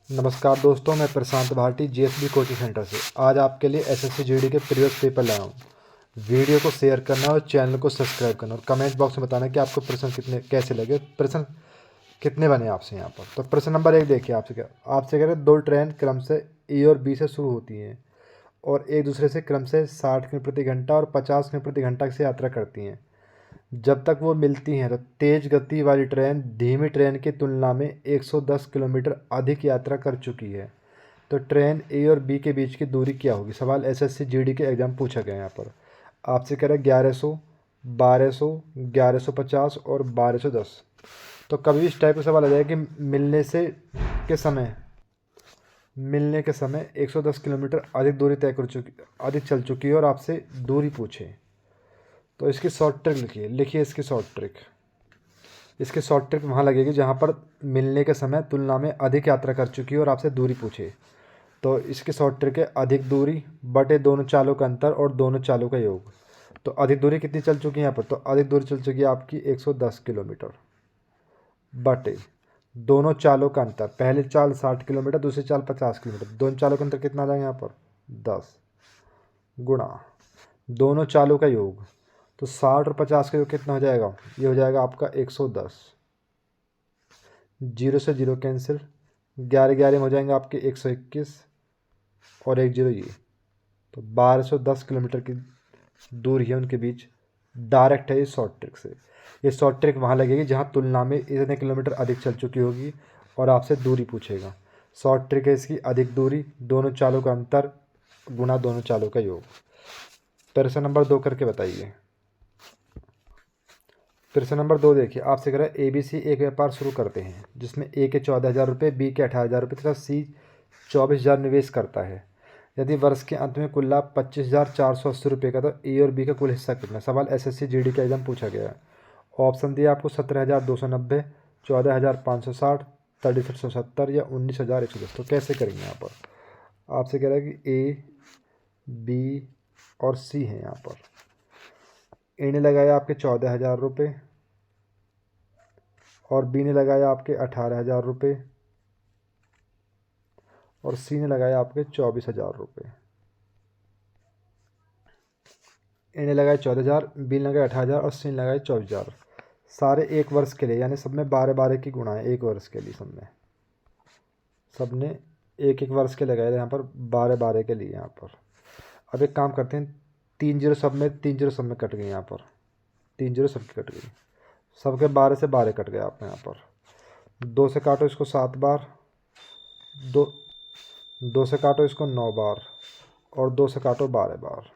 नमस्कार दोस्तों, मैं प्रशांत भाटी जीएसबी कोचिंग सेंटर से आज आपके लिए एसएससी जीडी के प्रीवियस पेपर लाया हूँ। वीडियो को शेयर करना और चैनल को सब्सक्राइब करना और कमेंट बॉक्स में बताना कि आपको प्रश्न कैसे लगे, प्रश्न कितने बने आपसे यहाँ पर। तो प्रश्न नंबर 1 देखिए, आपसे कह रहे 2 ट्रेन क्रम से ए और बी से शुरू होती हैं और एक दूसरे से क्रम से 60 किलोमीटर प्रति घंटा और 50 किलोमीटर प्रति घंटा से यात्रा करती हैं। जब तक वो मिलती हैं तो तेज़ गति वाली ट्रेन धीमी ट्रेन की तुलना में 110 किलोमीटर अधिक यात्रा कर चुकी है। तो ट्रेन ए और बी के बीच की दूरी क्या होगी। सवाल एसएससी जीडी के एग्ज़ाम पूछा गया है। यहाँ पर आपसे कह रहे 1100, 1200, 1150 और 1210। तो कभी इस टाइप का सवाल आ जाएगा कि मिलने के समय 110 किलोमीटर अधिक दूरी अधिक चल चुकी है और आपसे दूरी पूछे। तो इसकी शॉर्ट ट्रिक लिखिए इसकी शॉर्ट ट्रिक वहाँ लगेगी जहाँ पर मिलने के समय तुलना में अधिक यात्रा कर चुकी है और आपसे दूरी पूछे। तो इसकी शॉर्ट ट्रिक है अधिक दूरी बटे दोनों चालों का अंतर और दोनों चालों का योग। तो अधिक दूरी कितनी चल चुकी है यहाँ पर, तो अधिक दूरी चल चुकी है आपकी 110 किलोमीटर बटे दोनों चालों का अंतर। पहली चाल 60 किलोमीटर, दूसरी चाल 50 किलोमीटर। दोनों चालों का अंतर कितना आ जाएगा यहाँ पर 10 गुणा दोनों चालों का योग। तो 60 और 50 का योग कितना हो जाएगा, ये हो जाएगा आपका 110। 0 से 0 कैंसिल, 11 में हो जाएंगे आपके 121 और 1 0 ये। तो 1210 किलोमीटर की दूरी है उनके बीच। डायरेक्ट है इस शॉर्ट ट्रिक से। ये शॉर्ट ट्रिक वहाँ लगेगी जहाँ तुलना में इतने किलोमीटर अधिक चल चुकी होगी और आपसे दूरी पूछेगा। शॉर्ट ट्रिक है इसकी अधिक दूरी दोनों चालों का अंतर गुणा दोनों चालों का योग। प्रश्न नंबर 2 करके बताइए। प्रश्न नंबर 2 देखिए, आपसे कह रहा है ABC एक व्यापार शुरू करते हैं जिसमें ए के 14,000 रुपये, बी के 18,000 रुपये तथा सी 24,000 निवेश करता है। यदि वर्ष के अंत में कुल लाभ 25,480 रुपये का, तो ए और बी का कुल हिस्सा कितना। सवाल एसएससी जीडी का एग्जाम पूछा गया है। ऑप्शन दिया आपको 17,290, 14,560, 6370 या 19,110। तो कैसे करेंगे यहाँ पर। आपसे कह रहा है कि ए, बी और सी है। यहाँ पर ए ने लगाया आपके 14,000 रुपये और बी ने लगाया आपके 18,000 रुपये और सी ने लगाया आपके 24,000 रुपये। ए ने लगाया 14,000, बी ने लगाया 18,000 और सी ने लगाया 24,000। सारे एक वर्ष के लिए, यानी सब में 12-12 की गुणा है। एक वर्ष के लिए सबने एक वर्ष के लगाए यहाँ पर 12-12 के लिए। यहाँ पर अब एक काम करते हैं, 3 0 सब में कट गए। यहाँ पर 3 0 सबकी कट गई, सबके 12 से 12 कट गए आप यहाँ पर। 2 से काटो इसको 7 बार, 2 से काटो इसको 9 बार और 2 से काटो 12 बार।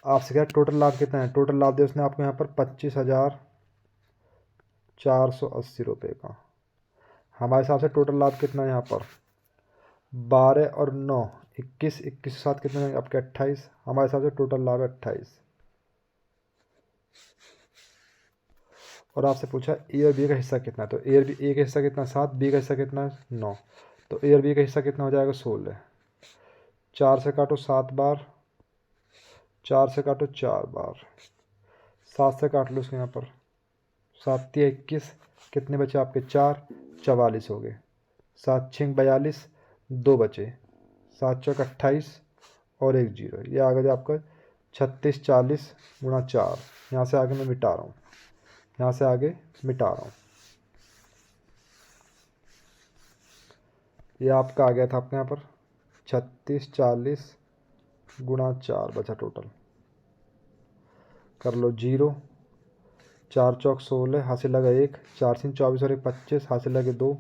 आपसे क्या टोटल लाभ कितना है। टोटल लाभ दिया उसने आपको यहाँ पर 25,480 रुपये का। हमारे हिसाब से टोटल लाभ कितना है यहाँ पर 12 और 9 21, 21 के साथ कितने आपके 28। हमारे हिसाब से टोटल लाभ है 28। और आपसे पूछा ए और बी का हिस्सा कितना है। तो ए का हिस्सा कितना 7, बी का हिस्सा कितना है 9। तो ए और बी का हिस्सा कितना हो जाएगा 16। 4 से काटो 7 बार, 4 से काटो 4 बार, 7 से काट लो उसके यहाँ पर 7 3 21। कितने बचे आपके 4, 44 हो गए। 7 6 42, 2 बचे। 7 चौक 28 और 1 0। ये आ गया आपका 36 40 गुणा 4। यहाँ से आगे मैं मिटा रहा हूँ, ये आपका आ गया था आपके यहाँ पर 36 40 गुणा 4 बचा। टोटल कर लो 0, 4 चौक 16, हासिल लगा 1, 4 3 24 और 1 25, हासिल लगे 2,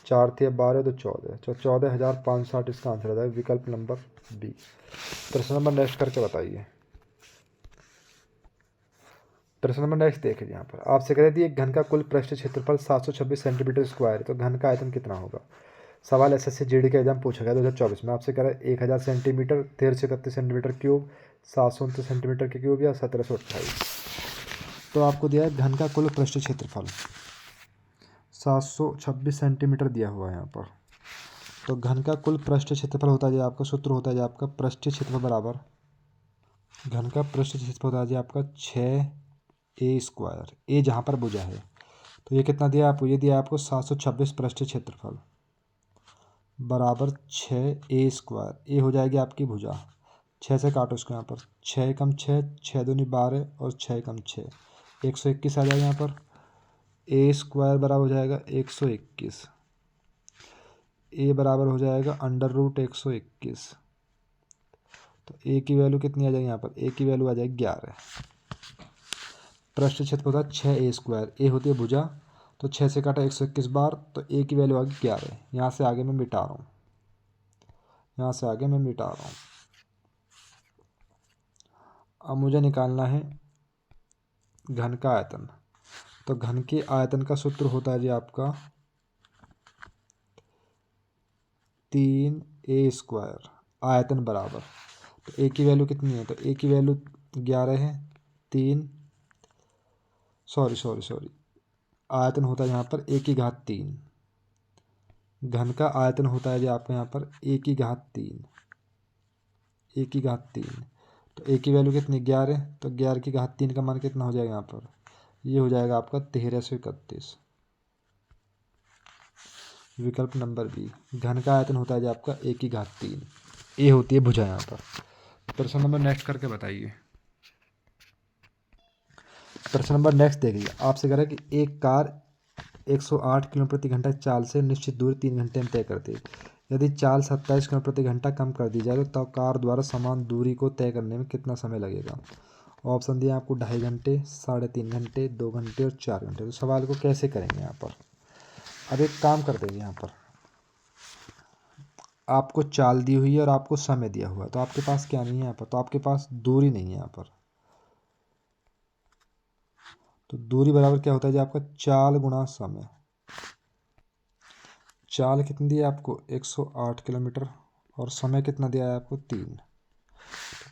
4 थे 12 तो 14। 14,560 इसका आंसर आता है, विकल्प नंबर बी। प्रश्न नंबर नेक्स्ट करके बताइए। प्रश्न नंबर नेक्स्ट देखिए, यहाँ पर आपसे कह रही थी एक घन का कुल पृष्ठ क्षेत्रफल 726 सेंटीमीटर स्क्वायर है, तो घन का आयतन कितना होगा। सवाल एसएससी जीडी का एग्जाम पूछा गया 2024 में। आपसे कह रहा है 1000 सेंटीमीटर, 1331 सेंटीमीटर क्यूब, 729 सेंटीमीटर के क्यूब या 1728। तो आपको दिया है घन का कुल पृष्ठ क्षेत्रफल 726 सेंटीमीटर दिया हुआ है यहाँ पर। तो घन का कुल पृष्ठ क्षेत्रफल होता है आपका, सूत्र होता है आपका पृष्ठ क्षेत्रफल बराबर घन का पृष्ठ क्षेत्रफल होता है आपका 6a स्क्वायर। ए जहाँ पर भुजा है, तो ये कितना दिया आपको, ये दिया आपको 726 पृष्ठ क्षेत्रफल बराबर 6a²। ए हो जाएगी आपकी भुजा। 6 से काटो इसको यहाँ पर। 6 कम 6, 6 दूनी 12 और 6 कम 6, 121 आ जाएगा यहाँ पर। a² बराबर हो जाएगा 121। ए बराबर हो जाएगा √121। तो ए की वैल्यू कितनी आ जाएगी यहाँ पर? ए की वैल्यू आ जाएगी 11। पृष्ठ क्षेत्र होता है 6a²। ए होती है भुजा, तो 6 से काटा 121 बार, तो ए की वैल्यू आ गई 11। यहाँ से आगे मैं मिटा रहा हूँ, यहाँ से आगे मैं मिटा रहा हूँ। अब मुझे निकालना है घन का आयतन। तो घन के आयतन का सूत्र होता है जी आपका 3a²। आयतन बराबर, तो ए की वैल्यू कितनी है? तो ए की वैल्यू 11 है। सॉरी, आयतन होता है यहाँ पर a की घात 3। घन का आयतन होता है जी आपका यहाँ पर a की घात 3। a की घात 3, तो a की वैल्यू कितनी? 11। तो 11 की घात 3 का मान कितना हो जाएगा यहाँ पर? ये हो जाएगा आपका 1331। विकल्प नंबर बी। घन का आयतन होता है जी आपका a की घात 3। ए होती है भुजा यहाँ पर। प्रश्न नंबर नेक्स्ट करके बताइए। प्रश्न नंबर नेक्स्ट देखिए, आपसे कह रहा है कि एक कार 108 किलोमीटर प्रति घंटा चाल से निश्चित दूरी 3 घंटे में तय करती है। यदि चाल 27 किलोमीटर प्रति घंटा कम कर दी जाए तो कार द्वारा समान दूरी को तय करने में कितना समय लगेगा? ऑप्शन दिए आपको 2.5 घंटे, 3.5 घंटे, 2 घंटे और 4 घंटे। तो सवाल को कैसे करेंगे यहाँ पर? अब एक काम कर देंगे, यहाँ पर आपको चाल दी हुई है और आपको समय दिया हुआ है, तो आपके पास क्या नहीं है यहाँ पर? तो आपके पास दूरी नहीं है यहाँ पर। तो दूरी बराबर क्या होता है जी आपका? चाल गुणा समय। चाल कितनी दी है आपको? 108 किलोमीटर, और समय कितना दिया है आपको? 3।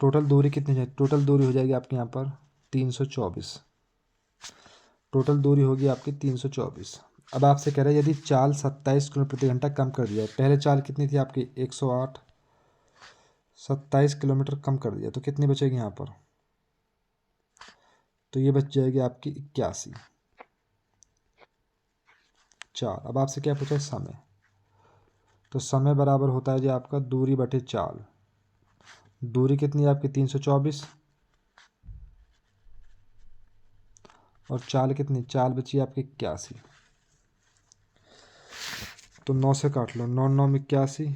टोटल दूरी कितनी है? टोटल दूरी हो जाएगी आपके यहाँ पर 324। टोटल दूरी होगी आपकी 324। अब आपसे कह रहे हैं यदि चाल 27 किलोमीटर प्रति घंटा कम कर दिया है। पहले चाल कितनी थी आपकी? 108, 27 किलोमीटर कम कर दिया तो कितनी बचेगी यहाँ पर? तो ये बच जाएगी आपकी 81। 4। अब आपसे क्या पूछा है? समय। तो समय बराबर होता है जी आपका दूरी बटे चाल। दूरी कितनी है आपकी? 324, और चाल कितनी? चाल बची आपकी 81। तो 9 से काट लो, 9 9 81,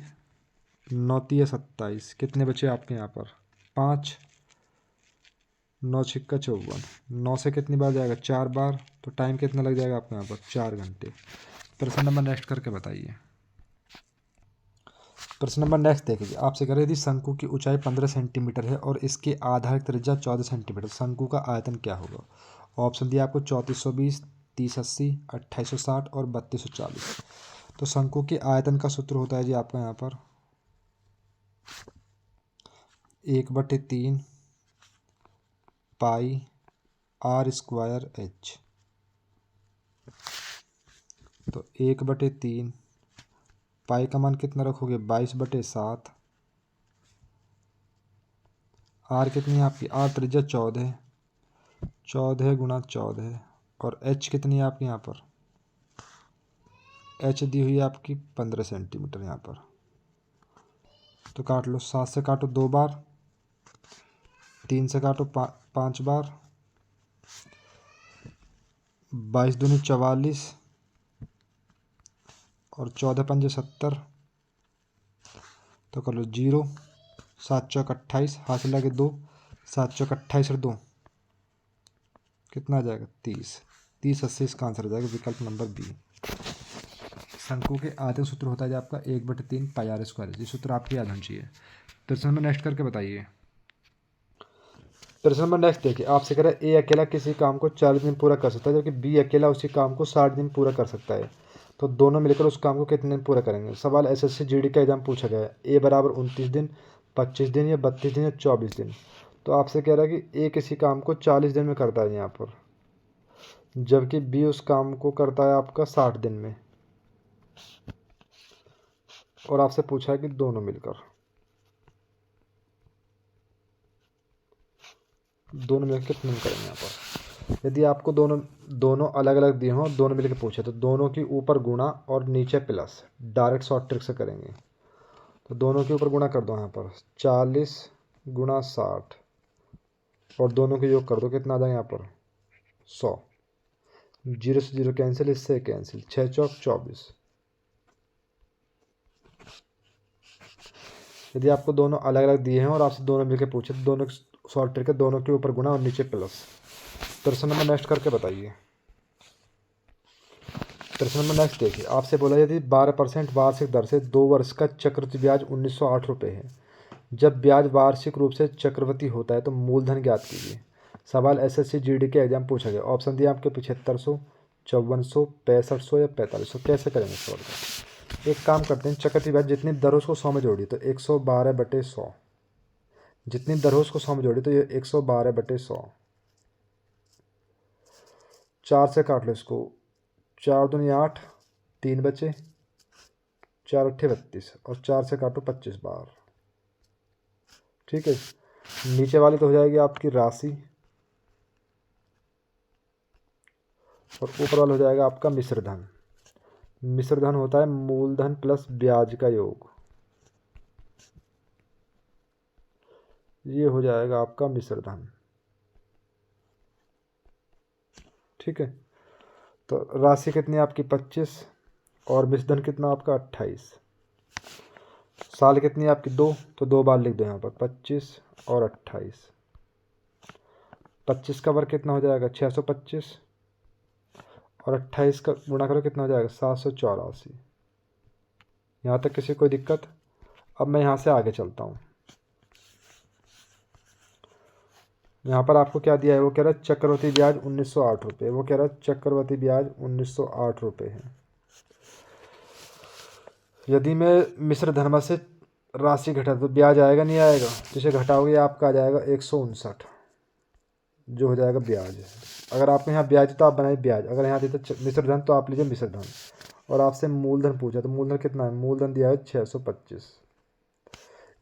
9 3 27, कितने बचे आपके यहाँ पर? 5, 9 6 54। 9 से कितनी बार जाएगा? 4 बार। तो टाइम कितना लग जाएगा आपके यहाँ पर? 4 घंटे। प्रश्न नंबर नेक्स्ट करके बताइए। प्रश्न नंबर नेक्स्ट देखिए, आपसे कह रहे यदि शंकु की ऊंचाई 15 सेंटीमीटर है और इसके आधार त्रिज्या 14 सेंटीमीटर, शंकु का आयतन क्या होगा? ऑप्शन दिया आपको 3420, 3080, 2860 और 3240। तो शंकु के आयतन का सूत्र होता है जी आपका यहाँ पर 1/3 पाई r² h। तो 1/3 पाई का मान कितना रखोगे? 22/7। आर कितनी है आपकी? आर त्रिज्या 14, 14 गुणा 14, और एच कितनी है आपकी यहाँ पर? एच दी हुई है आपकी 15 सेंटीमीटर यहाँ पर। तो काट लो, 7 से काटो 2 बार, 3 से काटो 5 बार, 22 दूनी 44, और 14 पंजे 70। तो कर लो 0, 7 चौक 28, हासिल लगे 2, 7 चौक 28 और 2 कितना आ जाएगा? 30। 30 80 इसका आंसर हो जाएगा विकल्प नंबर बी। शंकु के आयतन सूत्र होता है आपका 1/3 पाई r²। ये सूत्र आपको याद होना चाहिए। प्रश्न नंबर नेक्स्ट करके बताइए। प्रश्न नंबर नेक्स्ट देखिए, आपसे कह रहा है ए अकेला किसी काम को 40 दिन पूरा कर सकता है जबकि बी अकेला उसी काम को 60 दिन पूरा कर सकता है। तो दोनों मिलकर उस काम को कितने दिन पूरा करेंगे? सवाल एसएससी जीडी का एग्जाम पूछा गया है। ए बराबर 29 दिन, 25 दिन या 32 दिन या 24 दिन। तो आपसे कह रहा है कि ए किसी काम को 40 दिन में करता है यहाँ पर, जबकि बी उस काम को करता है आपका 60 दिन में। और आपसे पूछा है कि दोनों मिलकर कितने दिन करेंगे यहाँ पर? यदि आपको दोनों अलग अलग दिए हों, दोनों मिलकर पूछे, तो दोनों के ऊपर गुणा और नीचे प्लस, डायरेक्ट शॉर्ट ट्रिक से करेंगे। तो दोनों के ऊपर गुणा कर दो यहाँ पर 40 गुणा 60 और दोनों के योग कर दो, कितना आ जाएगा यहाँ पर 100। 0 से 0 कैंसिल, इससे कैंसिल, 6 चौक 24। यदि आपको दोनों अलग अलग दिए हैं और आपसे दोनों मिलकर पूछे, तो दोनों शॉर्ट ट्रिक है, दोनों के ऊपर गुणा और नीचे प्लस। प्रश्न नंबर नेक्स्ट करके बताइए। प्रश्न नंबर नेक्स्ट देखिए, आपसे बोला यदि 12% वार्षिक दर से 2 वर्ष का चक्रवृद्धि ब्याज 1908 रुपये है, जब ब्याज वार्षिक रूप से चक्रवृद्धि होता है तो मूलधन ज्ञात कीजिए। सवाल एसएससी जीडी के एग्जाम पूछा गया। ऑप्शन दिया आपके 7500, 5400, 6500 या 4500। कैसे करेंगे सवाल का? एक काम करते हैं, चक्रवृद्धि ब्याज जितनी दर हो उसको 100 में जोड़िए, तो 112/100। जितनी दर हो उसको 100 में जोड़िए, तो ये 112/100। 4 से काट लो इसको, 4 दूनी 8, 3 बचे, 4 अट्ठे 32 और 4 से काटो 25 बार। ठीक है, नीचे वाली तो हो जाएगी आपकी राशि और ऊपर वाला हो जाएगा आपका मिश्र धन। मिश्र धन होता है मूलधन प्लस ब्याज का योग। ये हो जाएगा आपका मिश्र धन। ठीक है, तो राशि कितनी आपकी 25 और मिश्र धन कितना आपका 28। साल कितनी आपकी 2, तो 2 बार लिख दो यहाँ पर 25 और 28। 25 का वर्ग कितना हो जाएगा 625 और 28 का गुणा करो कितना हो जाएगा 784। यहाँ तक किसी कोई दिक्कत? अब मैं यहाँ से आगे चलता हूँ। यहाँ पर आपको क्या दिया है, वो कह रहा है चक्रवृद्धि ब्याज 1908 रुपये। वो कह रहा है चक्रवृद्धि ब्याज 1908 रुपये है। यदि मैं मिश्र धन से राशि घटा तो ब्याज आएगा नहीं आएगा? जिसे घटाओगे आपका आ जाएगा 159, जो हो जाएगा ब्याज। अगर आपके यहाँ ब्याज है तो आप बनाइए ब्याज, अगर यहाँ देते मिश्र धन तो आप लीजिए मिश्र धन। और आपसे मूलधन पूछा तो मूलधन कितना है, मूलधन दिया है 625।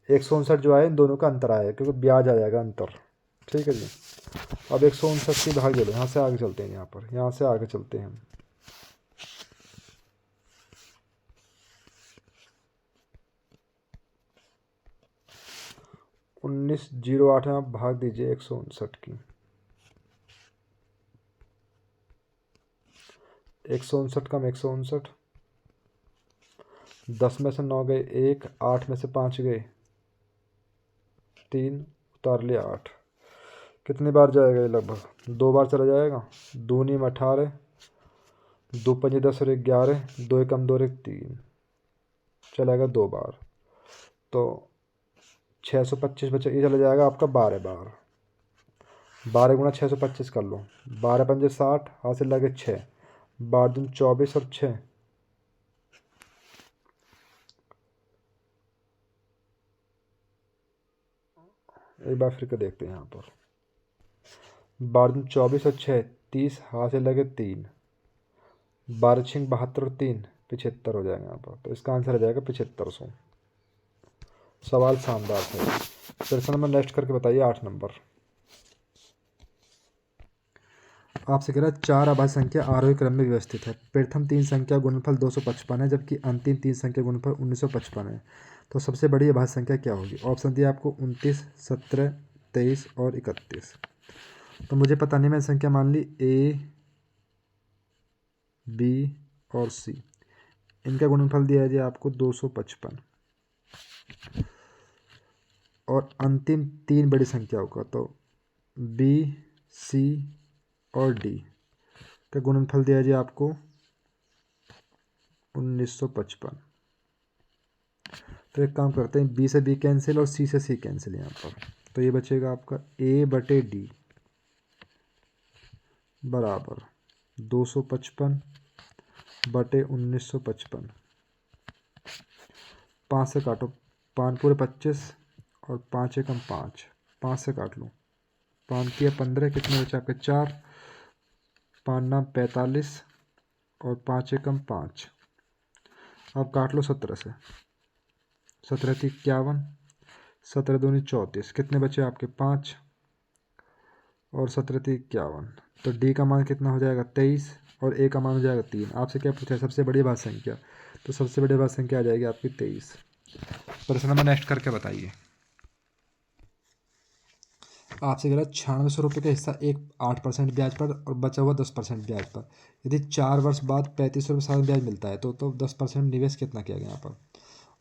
159 जो आए इन दोनों का अंतर आया क्योंकि ब्याज आ जाएगा अंतर। ठीक है जी, अब 159 की भाग दे लो। यहाँ से आगे चलते हैं, यहाँ से आगे चलते हैं हम। उन्नीस 08 में आप भाग दीजिए 159 की। 159 कम 159, 10 में से 9 गए 1, 8 में से 5 गए 3, उतार लिया 8। कितनी बार जाएगा ये? लगभग 2 बार चला जाएगा। दूनी में 18, 2 पंजे 10 और 11, 2 एकम 2 और 1 3, चलेगा 2 बार। तो 625 बचे, ये चला जाएगा आपका 12 बार। 12 गुणा 625 कर लो, 12 पंजे 60, हासिल लगे 6, 12 दूनी 24 और 6, एक बार फिर के देखते हैं यहाँ पर। 12 दूनी 24 और 6 30, हासिल लगे 3, 12 छिंग 72 और 3 75 हो जाएगा यहाँ पर। तो इसका आंसर आ जाएगा 7500। सवाल शानदार है। प्रश्न नंबर नेक्स्ट करके बताइए 8 नंबर। आपसे कह रहा है 4 अभाज्य संख्या आरोही क्रम में व्यवस्थित है। प्रथम 3 संख्या गुणनफल 255 है, जबकि अंतिम 3 संख्या गुणनफल 1955 है। तो सबसे बड़ी अभाज्य संख्या क्या होगी? ऑप्शन दिया आपको 29, 17, 23 और 31। तो मुझे पता नहीं, मैंने संख्या मान ली A, B और C। इनका गुणनफल दिया है आपको 255 और अंतिम 3 बड़ी संख्याओं का, तो B, C और D का गुणनफल दिया है आपको 1955। तो एक काम करते हैं, B से B कैंसिल और C से C कैंसिल यहाँ पर। तो ये बचेगा आपका A/D बराबर 255/1955। 5 से काटो, 5 पूरे 25 और 5 एकम 5, 5 से काट लो, 5 तिया 15, कितने बचे आपके 4, 5 नाम 45 और 5 एकम 5। अब काट लो 17 से, 17 थी 51, 17 दूनी 34, कितने बचे आपके 5 और 17 थी 51, तो डी का मान कितना हो जाएगा 23 और ए का मान हो जाएगा 3। आपसे क्या पूछा है सबसे बड़ी भाज्य संख्या, तो सबसे बड़ी भाज्य संख्या आ जाएगी आपकी 23। प्रश्न नंबर नेक्स्ट करके बताइए। आपसे कह रहा है 9600 रुपये का हिस्सा एक 8% ब्याज पर और बचा हुआ 10% ब्याज पर, यदि 4 वर्ष बाद 3500 रुपये साल ब्याज मिलता है तो 10% निवेश कितना किया गया यहाँ पर।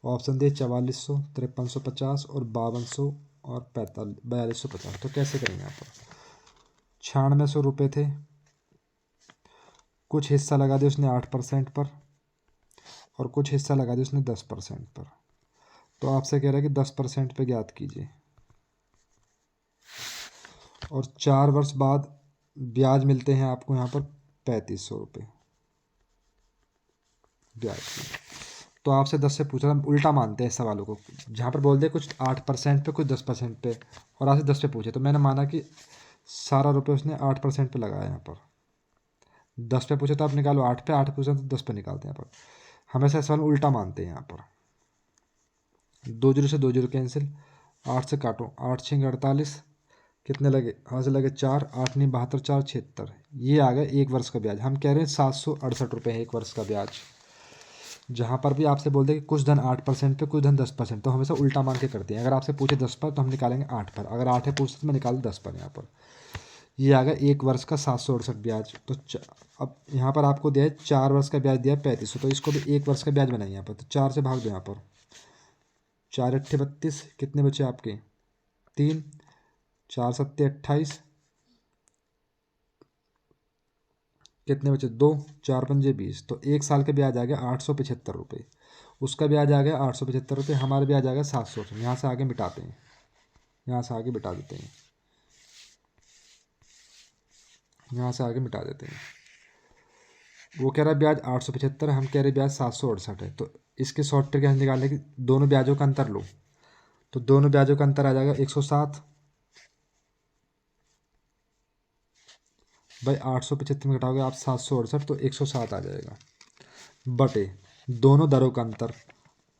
ऑप्शन दे 4400, 5350 और 5200 और 4250। तो कैसे करेंगे यहाँ पर। 9600 रुपये थे, कुछ हिस्सा लगा दिया उसने 8% पर और कुछ हिस्सा लगा दिया उसने 10% पर। तो आपसे कह रहा है कि 10% पे ज्ञात कीजिए और 4 वर्ष बाद ब्याज मिलते हैं आपको यहाँ पर 3500 रुपये ब्याज की। तो आपसे 10 से पूछा, हम उल्टा मानते हैं सवालों को, जहाँ पर बोल दे कुछ 8% पे कुछ 10% पे और आपसे 10 पे पूछे, तो मैंने माना कि सारा रुपये उसने 8% पे लगाया यहाँ पर। 10 पे पूछे तो आप निकालो 8 पे, 8 पे पूछे तो 10 पे निकालते हैं यहाँ पर। हमेशा सवाल उल्टा मानते हैं यहाँ पर। 2 जीरो से 2 जीरो कैंसिल, 8 से काटो, 8 6 48, कितने लगे, यहाँ से लगे 4, 8 नहीं 72, 4 76। ये आ गया 1 वर्ष का ब्याज। हम कह रहे हैं 768 रुपये है 1 वर्ष का ब्याज। जहाँ पर भी आपसे बोल दे कि कुछ धन 8% पे कुछ धन 10%, तो हमेशा उल्टा मान के करते हैं। अगर आपसे पूछे 10 पर तो हम निकालेंगे 8 पर, अगर 8 है पूछते तो मैं निकाल 10 पर यहाँ पर। ये आ गया 1 वर्ष का 768 ब्याज। तो अब यहाँ पर आपको दिया है 4 वर्ष का ब्याज दिया है 3500, तो इसको भी 1 वर्ष का ब्याज बनाइए यहाँ पर। तो 4 से भाग दो यहाँ पर, 4 अट्ठे 32, कितने बचे आपके 3, 4 सत्ते 28, कितने बचे 2, 4 पंजे 20। तो 1 साल का ब्याज आ गया 875 रुपये। उसका ब्याज आ गया 875 रुपये, हमारा ब्याज आ गया 700। यहाँ से आगे मिटाते हैं, यहाँ से आगे मिटा देते हैं, यहाँ से आगे मिटा देते हैं। वो कह रहा है ब्याज 875, हम कह रहे ब्याज 768 है। तो इसके शॉर्ट ट्रिक हम निकालने की, दोनों ब्याजों का अंतर लो, तो दोनों ब्याजों का अंतर आ जाएगा 107 भाई 875 में घटाओगे आप 768, तो 107 आ जाएगा बटे दोनों दरों का अंतर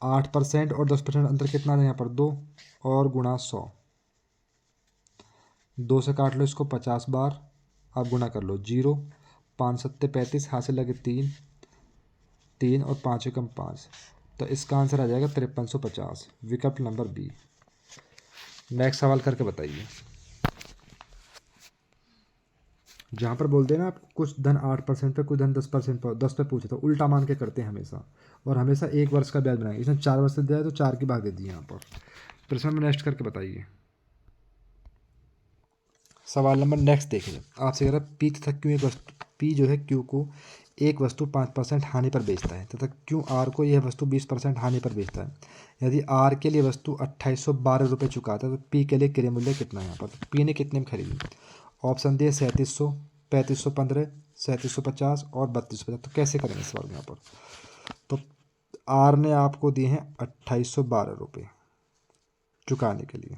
8% और 10% अंतर कितना है यहाँ पर 2 और गुणा 100। 2 से काट लो इसको 50 बार, अब गुणा कर लो 0, 5 सत्ते 35, हाथ से लगे 3, 3 और 5 एकम 5। तो इसका आंसर आ जाएगा 5350, विकल्प नंबर बी। नेक्स्ट सवाल करके बताइए। जहाँ पर बोलते हैं ना आप कुछ धन 8% पे कुछ धन 10% पर, 10 पे पूछे तो उल्टा मान के करते हैं हमेशा, और हमेशा 1 वर्ष का ब्याज बनाएंगे। इसने 4 वर्ष से दिया है तो 4 की भाग दे दी यहाँ पर। प्रश्न में नेक्स्ट करके बताइए। सवाल नंबर नेक्स्ट देखिए। आपसे कह रहा है पी तथा क्यू एक वस्तु, पी जो है क्यू को एक वस्तु 5% हानि पर बेचता है तथा क्यू आर को यह वस्तु 20% हानि पर बेचता है। यदि आर के लिए वस्तु 2812 रुपये चुकाता है तो पी के लिए क्रय मूल्य कितना है यहाँ पर। तो पी ने कितने में खरीदी। ऑप्शन दिए 3700, 3515, 3750 और 3250। तो कैसे करेंगे सवाल यहाँ पर। तो आर ने आपको दिए हैं 2812 रुपये चुकाने के लिए,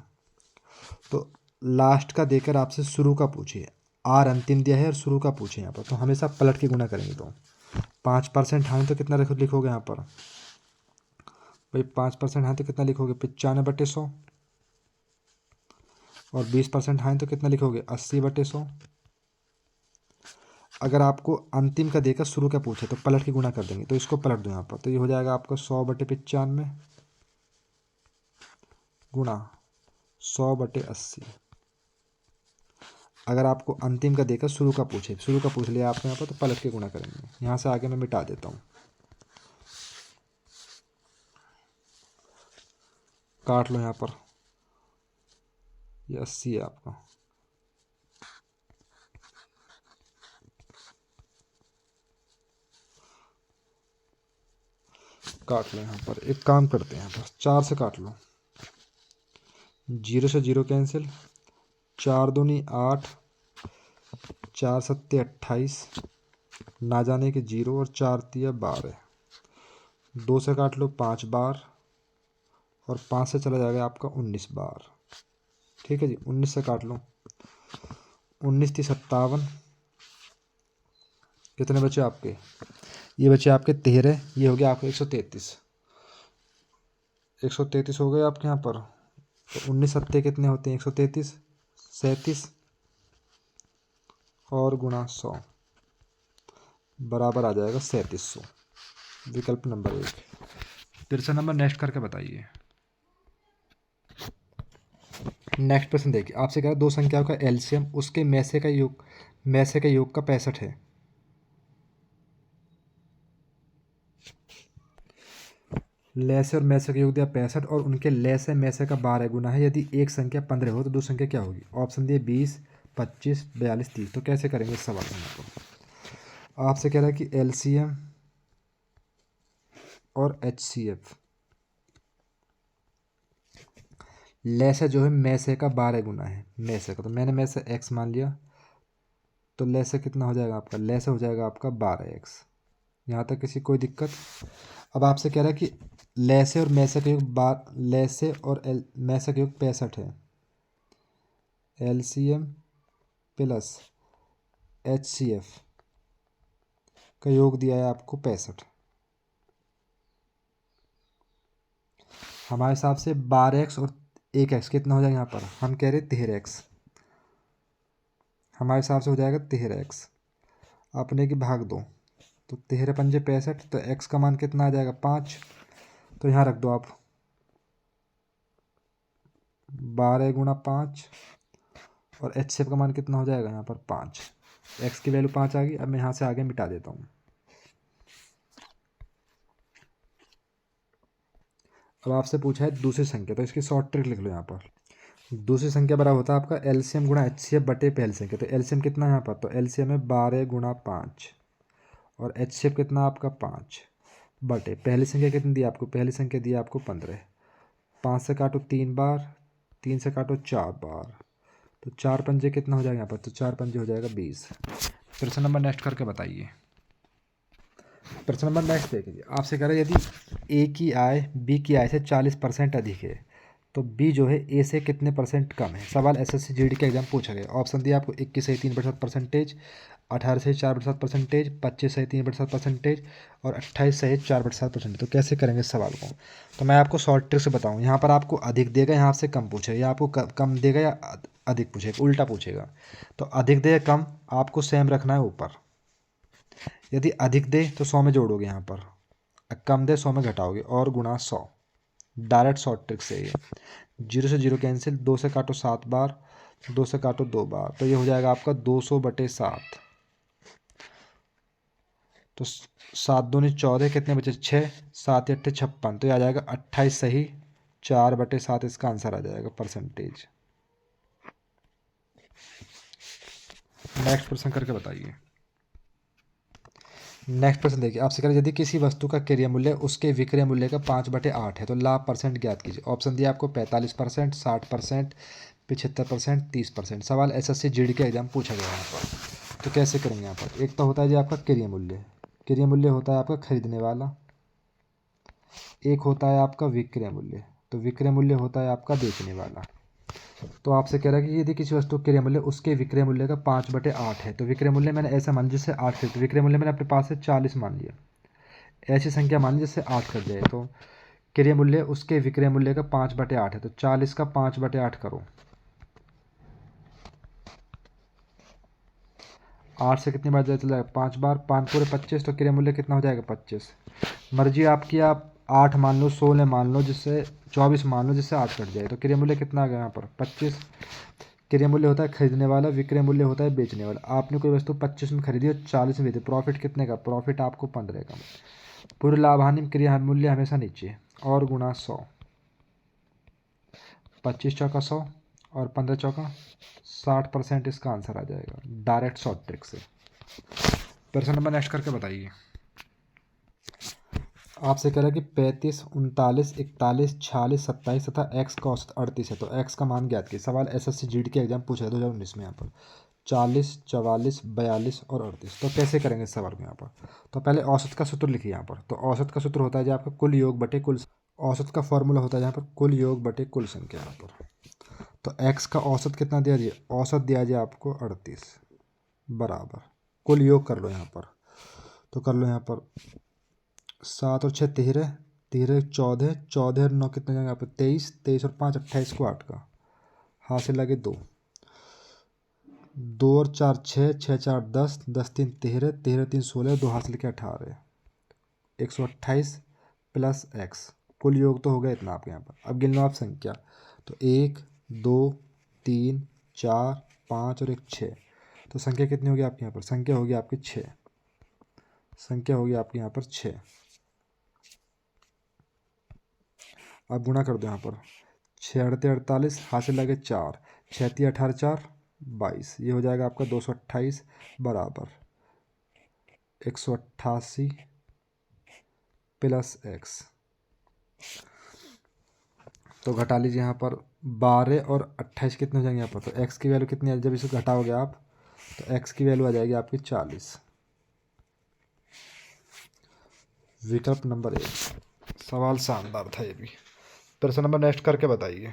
तो लास्ट का देकर आपसे शुरू का पूछिए। आर अंतिम दिया है और शुरू का पूछे यहाँ पर, तो हमेशा पलट के गुणा करेंगे। तो 5% हानि तो कितना लिखोगे यहाँ पर भाई, 5% हानि तो कितना लिखोगे 95/100, और 20% हानि तो कितना लिखोगे 80/100। अगर आपको अंतिम का देकर शुरू का पूछे तो पलट के गुणा कर देंगे, तो इसको पलट दो यहाँ पर, तो ये हो जाएगा आपका 100/95 गुणा 100/80। अगर आपको अंतिम का देकर शुरू का पूछे, शुरू का पूछ लिया आपको यहाँ पर, तो पलट के गुणा करेंगे। यहाँ से आगे मैं मिटा देता हूँ, काट लो यहाँ पर, ये 80 है आपका। काट लो यहाँ पर, एक काम करते हैं यहाँ पर 4 से काट लो, 0 से 0 कैंसिल, 4 दूनी 8, 4 सत्ते 28, ना जाने के 0 और 4 तिया 12। 2 से काट लो 5 बार और 5 से चला जाएगा आपका 19 बार। ठीक है जी, 19 से काट लो, 19 × 57, कितने बचे आपके, ये बचे आपके 13, ये हो गया आपका 133। 133 हो गए आपके यहाँ पर। तो 19 सत्ते कितने होते हैं 133, 37, और गुणा 100 बराबर आ जाएगा 3700। विकल्प नंबर 1। प्रश्न नंबर नेक्स्ट करके बताइए। नेक्स्ट प्रश्न देखिए, आपसे कहा दो संख्याओं का एलसीएम उसके मैसे का योग का 65 है। लैसे और मैसे का योग दिया 65 और उनके लैसे मैसे का 12 गुना है। यदि एक संख्या 15 हो तो दो संख्या क्या होगी? ऑप्शन दिए 20, 25, 42, 30। तो कैसे करेंगे इस सवाल को? आपसे कह रहा है कि एलसीएम और एचसीएफ, लैसे जो है मैसे का 12 गुना है मैसे का, तो मैंने मैसे एक्स मान लिया, तो लैसे कितना हो जाएगा आपका? लैसे हो जाएगा आपका 12x। यहाँ तक किसी कोई दिक्कत? अब आपसे कह रहा है कि लैसे और मैसे का योग लैसे और मैसे का योग 65 है। एलसीएम प्लस एचसीएफ का योग दिया है आपको 65। हमारे हिसाब से 12x और 1x कितना हो जाएगा? यहाँ पर हम कह रहे 13x। हमारे हिसाब से हो जाएगा 13x अपने की भाग 2, तो 13 पंजे 65। तो x का मान कितना आ जाएगा? 5। तो यहाँ रख दो आप 12 गुणा 5 और एचसीएफ का मान कितना हो जाएगा? यहाँ पर 5। x की वैल्यू 5 आ गई। अब मैं यहाँ से आगे मिटा देता हूँ। अब आपसे पूछा है दूसरी संख्या, तो इसकी शॉर्ट ट्रिक लिख लो यहाँ पर। दूसरी संख्या बराबर होता है आपका एलसीएम गुणा एचसीएफ बटे पहली संख्या। तो एलसीएम कितना है यहाँ पर? तो एलसीएम है 12 गुणा 5 और एचसीएफ कितना आपका 5 बटे पहली संख्या कितनी दी आपको? पहली संख्या दी आपको 15। 5 से काटो 3 बार, 3 से काटो 4 बार, तो 4 पंजे कितना हो जाएगा यहाँ पर? तो 4 पंजे हो जाएगा 20। प्रश्न नंबर नेक्स्ट करके बताइए। प्रश्न नंबर नेक्स्ट देखिए, आपसे कह रहे हैं यदि ए की आय बी की आय से 40% अधिक है तो बी जो है ए से कितने परसेंट कम है? सवाल एसएससी जीडी का एग्जाम पूछा गया। ऑप्शन दिया आपको 21 से 3% परसेंटेज, 18 से 4% परसेंटेज, 25 से 3% परसेंटेज और 28 से 4% परसेंटेज। तो कैसे करेंगे इस सवाल को? तो मैं आपको शॉर्ट ट्रिक से बताऊँ। यहाँ पर आपको अधिक देगा, यहाँ से कम पूछेगा, या आपको कम देगा या अधिक पूछेगा, उल्टा पूछेगा। तो अधिक दे कम आपको सेम रखना है ऊपर। यदि अधिक दे तो 100 में जोड़ोगे, यहाँ पर कम दे 100 में घटाओगे और गुणा 100। डायरेक्ट शॉर्ट ट्रिक से ये 0 से 0 कैंसिल, 2 से काटो 7 बार, 2 से काटो 2 बार, तो ये हो जाएगा आपका 200 बटे 7। तो 7 दूनी 14, कितने बचे? 6, 7 8 56, तो ये आ जाएगा 28 सही 4 बटे 7 इसका आंसर आ जाएगा परसेंटेज। नेक्स्ट प्रश्न करके बताइए। नेक्स्ट प्रश्न देखिए, आपसे करें यदि किसी वस्तु का क्रय मूल्य उसके विक्रय मूल्य का 5/8 है तो लाभ परसेंट ज्ञात कीजिए। ऑप्शन दिया आपको 45%, 60%, 75%, 30%। सवाल एसएससी जीडी के एग्जाम पूछा गया यहाँ पर। तो कैसे करेंगे यहाँ पर? एक तो होता है जी आपका क्रय मूल्य, क्रय मूल्य होता है आपका खरीदने वाला। एक होता है आपका विक्रय मूल्य, तो विक्रय मूल्य होता है आपका बेचने वाला। तो आपसे कह रहा है कि यदि किसी वस्तु का क्रय मूल्य उसके विक्रय मूल्य का 5/8 है, तो विक्रय मूल्य मैंने ऐसा मान जिससे 8 कट, विक्रय मूल्य मैंने अपने पास से 40 मान लिया। ऐसी संख्या मान ली जिससे 8 कट जाए, तो क्रय मूल्य उसके विक्रय मूल्य का 5/8 है, तो 40 का 5/8 करो। 8 से कितनी बार जाए चला जाएगा? 5 बार, 5 पूरे 25, तो क्रय मूल्य कितना हो जाएगा? 25। मर्जी आपकी, आप 8 मान लो, 16 मान लो, जिससे 24 मान लो, जिससे 8 कट जाए, तो क्रय मूल्य कितना आ गया यहाँ पर? 25। क्रय मूल्य होता है खरीदने वाला, विक्रय मूल्य होता है बेचने वाला। आपने कोई वस्तु 25 में खरीदी और 40 में बेची, प्रॉफिट कितने का? प्रॉफिट आपको 15 का। पूर्व लाभान्वित में क्रिया मूल्य हमेशा नीचे और गुणा 100। 25 चौका 100 और 15 चौका 60% इसका आंसर आ जाएगा डायरेक्ट शॉर्ट ट्रिक से। प्रश्न नंबर नेक्स्ट करके बताइए। आपसे कह रहा है कि 35, 39, 41, 46, 27 तथा x का औसत 38 है, तो x का मान ज्ञात कीजिए। सवाल एसएससी जीडी के एग्जाम पूछा है 2019 में। यहाँ पर 40, 44, 42 और 38। तो कैसे करेंगे इस सवाल को? यहाँ पर तो पहले औसत का सूत्र लिखिए। यहाँ पर तो औसत का सूत्र होता है जो आपका कुल योग बटे कुल, औसत का फॉर्मूला होता है यहाँ पर कुल योग बटे कुल संख्या। यहाँ पर तो x का औसत कितना दिया जाए? औसत दिया जाए आपको 38 बराबर कुल योग कर लो यहाँ पर। तो कर लो यहाँ पर 7 और 6 13, 13 14, 14 और 9 कितने जाएंगे यहाँ पर? 23, 23 और 5 28 को 8 का, हाथ से लगे 2, 2 और 4 6, 6 4 10, 10 3 13, 13 3 16, 2 हासिल के 18, 128 प्लस एक्स, कुल योग तो हो गया इतना आपके यहाँ पर। अब गिन लो आप संख्या, तो 1 2 3 4 5 और 1 6, तो संख्या कितनी होगी आपके यहाँ पर? संख्या होगी आपकी 6, संख्या होगी आपके यहाँ पर 6। अब गुणा कर दो यहाँ पर, 6 अड़ते 48, हासिल लगे 4, 6 3 18 4 22, ये हो जाएगा आपका 228 बराबर 188 प्लस एक्स। तो घटा लीजिए यहाँ पर, 12 और 28 कितने हो जाएंगे यहाँ पर? तो एक्स की वैल्यू कितनी है जब इसे घटाओगे आप, तो एक्स की वैल्यू आ जाएगी आपकी 40। विकल्प नंबर 1। सवाल शानदार था ये भी। प्रश्न नंबर नेक्स्ट करके बताइए।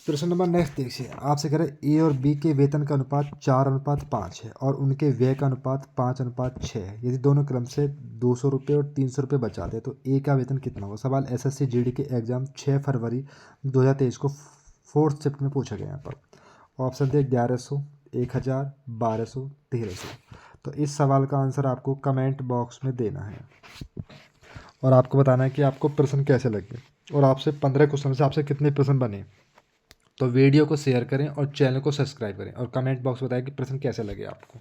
प्रश्न नंबर नेक्स्ट देखिए, आपसे कह रहे ए और बी के वेतन का अनुपात 4:5 है और उनके व्यय का अनुपात 5:6 है। यदि दोनों क्रम से 200 रुपये और 300 रुपये बचाते हैं तो ए का वेतन कितना होगा? सवाल एसएससी जीडी के एग्जाम 6 फरवरी 2023 को 4th शिफ्ट में पूछा गया यहाँ पर। ऑप्शन थे 1100, 1000, 1200, 1300। तो इस सवाल का आंसर आपको कमेंट बॉक्स में देना है और आपको बताना है कि आपको प्रश्न कैसे लगे और आपसे 15 क्वेश्चन से आपसे कितने प्रश्न बने। तो वीडियो को शेयर करें और चैनल को सब्सक्राइब करें और कमेंट बॉक्स में बताएं कि प्रश्न कैसे लगे आपको।